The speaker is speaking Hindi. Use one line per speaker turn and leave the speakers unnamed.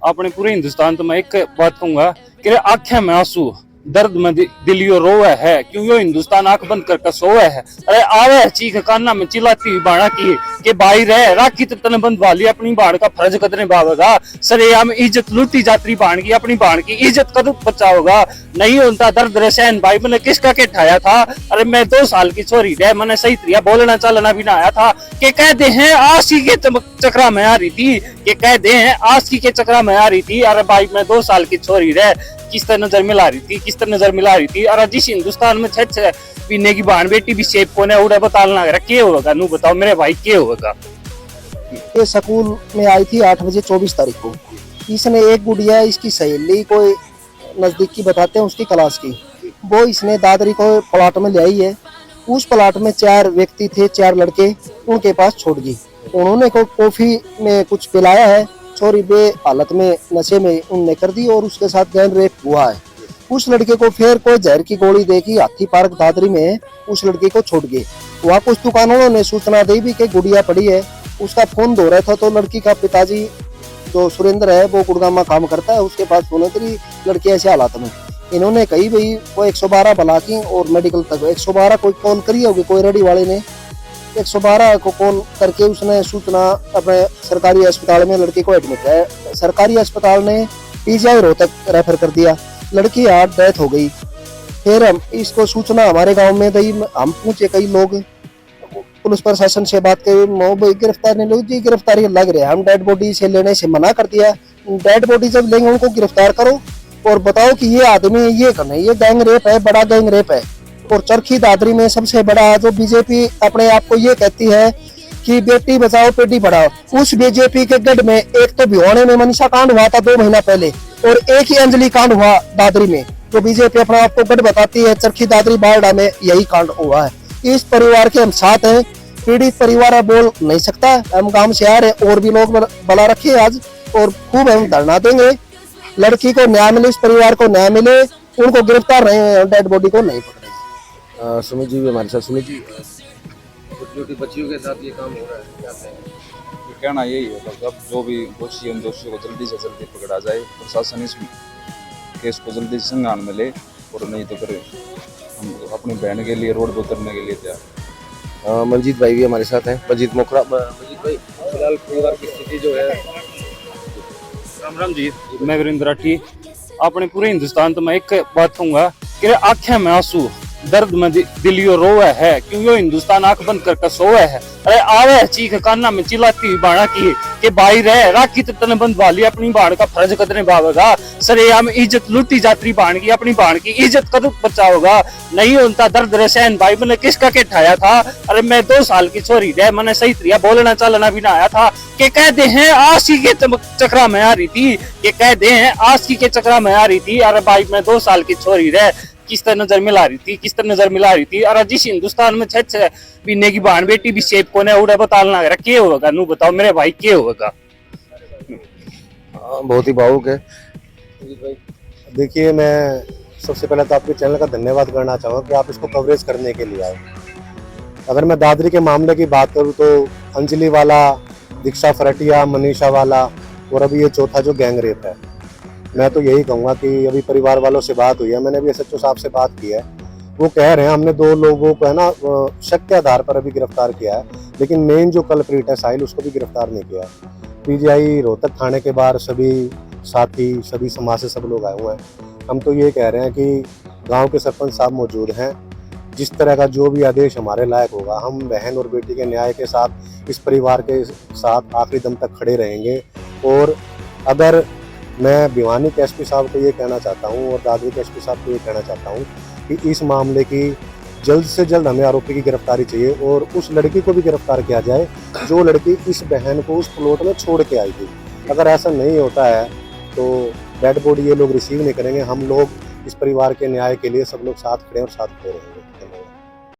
अपने पूरे हिंदुस्तान तो मैं एक बात कहूंगा कि आंखें में आंसू, दर्द में दिलियो रोवे है, क्यों यो हिंदुस्तान आंख बंद कर सोवे है। अरे आवे चीख कान्ना में चिल्लाती हुई बाणा की कि भाई रह राखी तो तने बंद वाली अपनी बाण का फर्ज कदने भावेगा। सरेआम इज्जत लूटी जाती बाण की, अपनी बाण की इज्जत कद बचाओगा। नहीं होता दर्द रसैन भाई मैंने किसका के ठाया था। अरे मैं 2 साल की छोरी रह मैंने सही तरिया बोलना चलना भी ना आया था कि कह दे हैं आशी के चक्रा में आ रही थी, कि कह दे हैं आशी के चक्रा में आ रही थी। अरे भाई मैं 2 साल की छोरी रह किस तरह नजर मिला रही थी, किस तरह नजर मिला रही थी। और जिस हिंदुस्तान में छह पीने की बहन बेटी भी शेप को उड़ा बताना क्या होगा। नू बताओ मेरे भाई क्या होगा।
ये स्कूल में आई थी 8 बजे 24 तारीख को। इसने एक गुड़िया इसकी सहेली को नजदीक की बताते हैं उसकी क्लास की, वो इसने दादरी को प्लाट में ले आई है। उस प्लाट में 4 व्यक्ति थे, 4 लड़के, उनके पास छोड़ दी। उन्होंने को कॉफी में कुछ पिलाया है, छोरी बे हालत में नशे में उनने कर दी और उसके साथ गैंग रेप हुआ है। उस लड़के को फिर कोई जहर की गोली देगी हाथी पार्क दादरी में उस लड़के को छोड़ गए। वहाँ कुछ दुकानों ने सूचना दी भी कि गुड़िया पड़ी है। उसका फोन धो रहा था तो लड़की का पिताजी जो सुरेंद्र है वो गुड़गांव में काम करता है, उसके पास फोन थी लड़की ऐसे हालात में। इन्होंने कही भाई वो 112 बुला की और मेडिकल तक 112 कोई कॉल करी होगी, कोई रेडी वाले ने 112 को कॉल करके उसने सूचना अपने सरकारी अस्पताल में लड़की को एडमिट है। सरकारी अस्पताल ने पीजीआई रोहतक रेफर कर दिया। लड़की आज डेथ हो गई। फिर हम इसको सूचना हमारे गांव में दी, हम पूछे कई लोग पुलिस प्रशासन से बात करी, गिरफ्तार नहीं लोग जी गिरफ्तारी लग रहे हैं। हम डेड बॉडी से लेने से मना कर दिया। डेड बॉडी जब लेंगे उनको गिरफ्तार करो और बताओ कि ये आदमी ये करना, ये गैंग रेप है, बड़ा गैंग रेप है। और चरखी दादरी में सबसे बड़ा जो बीजेपी अपने आप को ये कहती है कि बेटी बचाओ बेटी पढ़ाओ, उस बीजेपी के गढ़ में एक तो भिवानी में मनीषा कांड हुआ था 2 महीना पहले और एक ही अंजलि कांड हुआ दादरी में। जो बीजेपी अपने आप को गढ़ बताती है, चरखी दादरी बारडा में यही कांड हुआ है। इस परिवार के हम साथ हैं। पीड़ित परिवार बोल नहीं सकता, हम गांव से आ रहे और भी लोग बुला रखे आज और खूब हम धरना देंगे। लड़की को न्याय मिले, इस परिवार को न्याय मिले, उनको गिरफ्तार रहे, डेड बॉडी को नहीं पकड़े।
सुमित जी भी हमारे साथ। सुमित जी, छोटी बच्चियों के साथ ये काम हो रहा है, क्या कहेंगे?
कहना यही है अब जो भी दोषी है उन दोषियों को जल्दी से जल्दी पकड़ा जाए, प्रशासन इस केस को जल्दी से संज्ञान में ले और नहीं तो फिर हम अपनी बहन के लिए रोड पर उतरने के लिए तैयार।
मंजीत भाई भी हमारे साथ हैं, मंजीत मोखरा। मंजीत भाई, फिलहाल परिवार की स्थिति जो है।
राम राम जी, मैं वीरेंद्र राठी। अपने पूरे हिंदुस्तान तो मैं एक बात कहूंगा कि आंखें में आंसू, दर्द में दिलियो रोवे है, क्यों यो हिंदुस्तान आंख बंद कर सोवे है। अरे आवे चीख कान्ना में चिल्लाती हुई बाणा की कि भाई रह राखी तो तने बंद वाली अपनी बाण का फर्ज कदने भावेगा। सरेआम इज्जत लूटी जाती बाण की, अपनी बाण की इज्जत कद बचाओगा। नहीं होता दर्द रसैन भाई मैंने किसका के ठाया था। अरे मैं 2 साल की छोरी रह मैंने सही तरिया बोलना चलना भी ना आया था कि कह दे हैं आशी के चक्रा में आ रही थी, कि कह दे हैं आशी के चक्रा में आ रही थी। अरे भाई मैं 2 साल की छोरी रह किस तरह नजर मिला रही थी, किस तरह नजर मिला रही थी। और जिस हिंदुस्तान में छह पीने की बहन बेटी भी शेप को उड़ा बताना क्या होगा। नू बताओ मेरे भाई क्या होगा।
बहुत ही भावुक है। देखिए, मैं सबसे पहले तो आपके चैनल का धन्यवाद करना चाहूँगा कि आप इसको कवरेज करने के लिए आए। अगर मैं दादरी के मामले की बात करूँ तो अंजलि वाला, दीक्षा फरटिया, मनीषा वाला और अभी ये चौथा जो गैंग रेप है, मैं तो यही कहूँगा कि अभी परिवार वालों से बात हुई है, मैंने भी एसएचओ साहब से बात की है। वो कह रहे हैं हमने 2 लोगों को है ना शक के आधार पर अभी गिरफ्तार किया है, लेकिन मेन जो कल्प्रिट है साहिल, उसको भी गिरफ्तार नहीं किया। पीजीआई रोहतक थाने के बाहर सभी साथी, सभी समाज से सब लोग आए हुए हैं। हम तो ये कह रहे हैं कि गाँव के सरपंच साहब मौजूद हैं, जिस तरह का जो भी आदेश हमारे लायक होगा, हम बहन और बेटी के न्याय के साथ इस परिवार के साथ आखिरी दम तक खड़े रहेंगे। और अगर मैं भिवानी के एसपी साहब को ये कहना चाहता हूँ और दादरी के एसपी साहब को ये कहना चाहता हूँ कि इस मामले की जल्द से जल्द हमें आरोपी की गिरफ्तारी चाहिए और उस लड़की को भी गिरफ्तार किया जाए जो लड़की इस बहन को उस प्लॉट में छोड़ के आई थी। अगर ऐसा नहीं होता है तो डेड बॉडी ये लोग रिसीव नहीं करेंगे। हम लोग इस परिवार के न्याय के लिए सब लोग साथ खड़े और साथ खड़े रहेंगे।